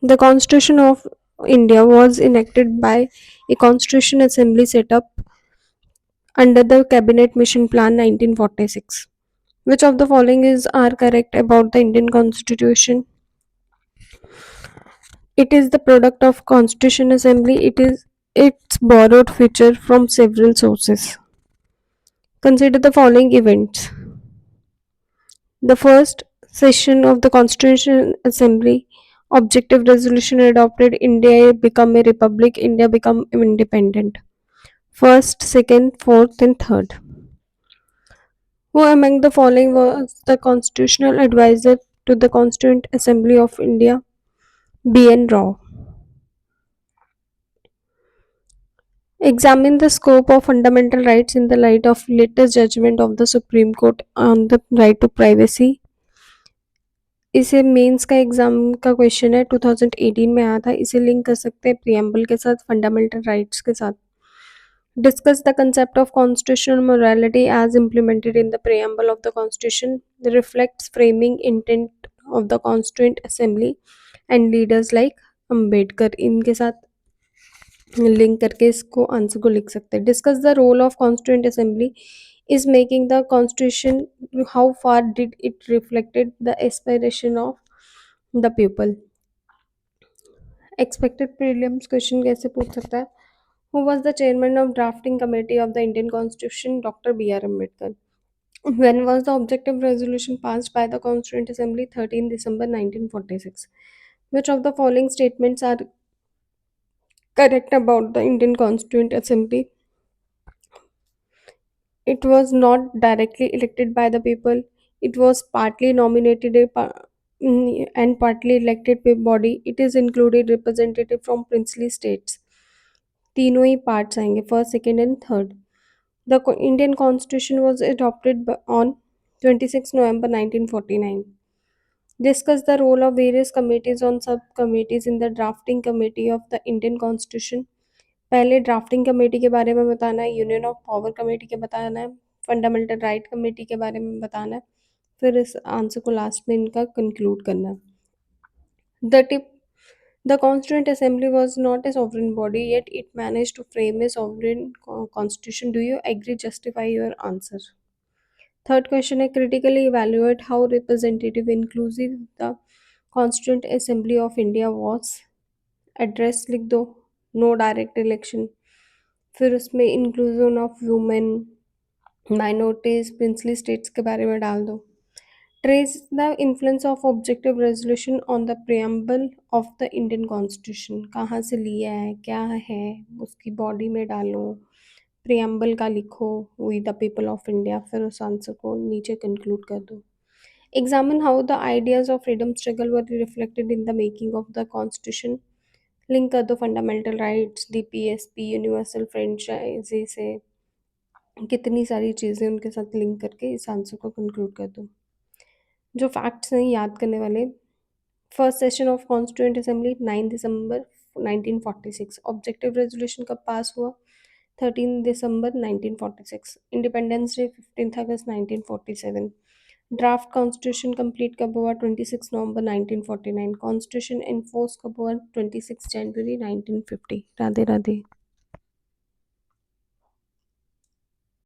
The Constitution of India was enacted by a Constitution Assembly set up under the Cabinet Mission Plan 1946. Which of the following is are correct about the Indian Constitution? It is the product of Constitution Assembly. Its borrowed feature from several sources. Consider the following events. The first session of the Constitution Assembly objective resolution adopted India become a republic, India become independent. First, second, fourth, and third. Who among the following was the constitutional advisor to the Constituent Assembly of India? B.N. Rao. Examine the scope of fundamental rights in the light of latest judgment of the Supreme Court on the right to privacy. इसे mains का exam का question है 2018 में आया था. इसे link कर सकते हैं प्रियम्बल के साथ, फंडामेंटल राइट्स के साथ. Discuss the concept of constitutional morality as implemented in the preamble of the Constitution, reflects framing intent of the Constituent Assembly and leaders like Ambedkar. इनके साथ लिंक करके इसको आंसर को लिख सकते हैं. Discuss the role of Constituent Assembly is making the Constitution. How far did it reflected the aspiration of the people? Expected prelims question कैसे पूछ सकता है? Who was the chairman of drafting committee of the Indian Constitution? Dr. B.R. Ambedkar. When was the objective resolution passed by the Constituent Assembly? 13 December 1946. Which of the following statements are correct about the Indian Constituent Assembly? It was not directly elected by the people. It was partly nominated and partly elected by body. It is included representative from princely states. तीनों ही parts आएंगे, first, second and third. The Indian Constitution was adopted on 26 November 1949. Discuss the role of various committees on subcommittees in the drafting committee of the Indian Constitution. पहले drafting committee के बारे में बताना है, union of power committee के बताना है, fundamental right committee के बारे में बताना है, फिर इस आंसर को लास्ट में इनका कंक्लूड करना है. The Constituent Assembly was not a sovereign body, yet it managed to frame a sovereign constitution. Do you agree? Justify your answer. Third question है, critically evaluate how representative inclusive the Constituent Assembly of India was. Address लिख दो, no direct election, फिर उसमें inclusion of women, minorities, princely states के बारे में डाल दो. Trace the influence of objective resolution on the preamble of the Indian Constitution. कहाँ से लिया है, क्या है, उसकी बॉडी में डालो, preamble का लिखो, we the people of India, फिर उस आंसर को नीचे कंक्लूड कर दो. Examine how the ideas of freedom struggle were reflected in the making of the Constitution. Link कर दो fundamental rights, DPSP, universal franchise से, कितनी सारी चीज़ें उनके साथ लिंक करके इस आंसर को कंक्लूड कर दो. जो फैक्ट्स हैं याद करने वाले. First session of constituent assembly 9 December 1946. Objective resolution कब पास हुआ? 13 दिसंबर 1946. इंडिपेंडेंस डे 15 अगस्त 1947. ड्राफ्ट कॉन्स्टिट्यूशन कंप्लीट कब हुआ? 26 नवंबर 1949. कॉन्स्टिट्यूशन इन्फोर्स कब हुआ? 26 जनवरी 1950. राधे राधे.